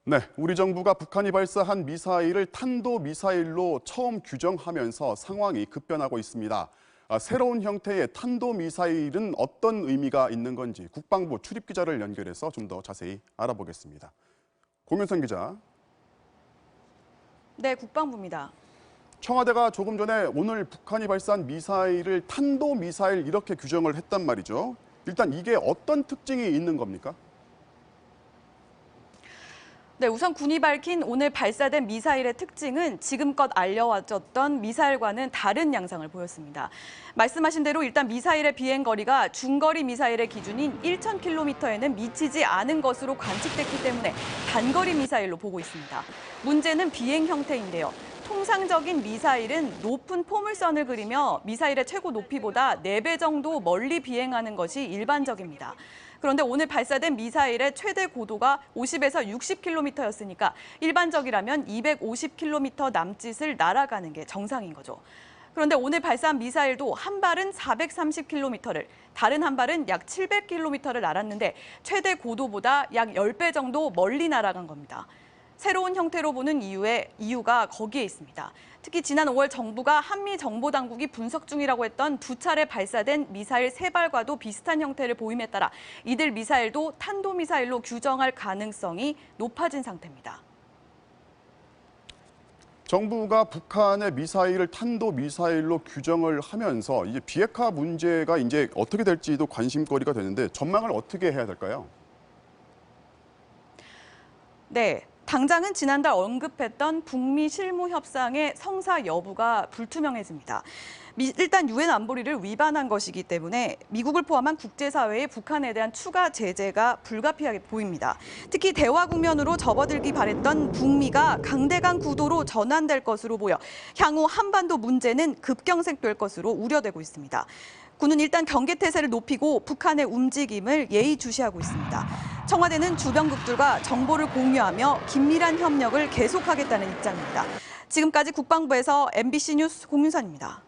네, 우리 정부가 북한이 발사한 미사일을 탄도미사일로 처음 규정하면서 상황이 급변하고 있습니다. 새로운 형태의 탄도미사일은 어떤 의미가 있는 건지 국방부 출입기자를 연결해서 좀 더 자세히 알아보겠습니다. 공윤선 기자. 네, 국방부입니다. 청와대가 조금 전에 오늘 북한이 발사한 미사일을 탄도미사일 이렇게 규정을 했단 말이죠. 일단 이게 어떤 특징이 있는 겁니까? 네, 우선 군이 밝힌 오늘 발사된 미사일의 특징은 지금껏 알려왔던 미사일과는 다른 양상을 보였습니다. 말씀하신 대로 일단 미사일의 비행거리가 중거리 미사일의 기준인 1,000km에는 미치지 않은 것으로 관측됐기 때문에 단거리 미사일로 보고 있습니다. 문제는 비행 형태인데요. 통상적인 미사일은 높은 포물선을 그리며 미사일의 최고 높이보다 4배 정도 멀리 비행하는 것이 일반적입니다. 그런데 오늘 발사된 미사일의 최대 고도가 50에서 60km였으니까 일반적이라면 250km 남짓을 날아가는 게 정상인 거죠. 그런데 오늘 발사한 미사일도 한 발은 430km를, 다른 한 발은 약 700km를 날았는데 최대 고도보다 약 10배 정도 멀리 날아간 겁니다. 새로운 형태로 보는 이유가 거기에 있습니다. 특히 지난 5월 정부가 한미정보당국이 분석 중이라고 했던 2차례 발사된 미사일 3발과도 비슷한 형태를 보임에 따라 이들 미사일도 탄도미사일로 규정할 가능성이 높아진 상태입니다. 정부가 북한의 미사일을 탄도미사일로 규정을 하면서 이제 비핵화 문제가 이제 어떻게 될지도 관심거리가 되는데 전망을 어떻게 해야 될까요? 네. 당장은 지난달 언급했던 북미 실무 협상의 성사 여부가 불투명해집니다. 일단 유엔 안보리를 위반한 것이기 때문에 미국을 포함한 국제사회의 북한에 대한 추가 제재가 불가피하게 보입니다. 특히 대화 국면으로 접어들기 바랬던 북미가 강대강 구도로 전환될 것으로 보여 향후 한반도 문제는 급경색될 것으로 우려되고 있습니다. 군은 일단 경계태세를 높이고 북한의 움직임을 예의주시하고 있습니다. 청와대는 주변국들과 정보를 공유하며 긴밀한 협력을 계속하겠다는 입장입니다. 지금까지 국방부에서 MBC 뉴스 공윤선입니다.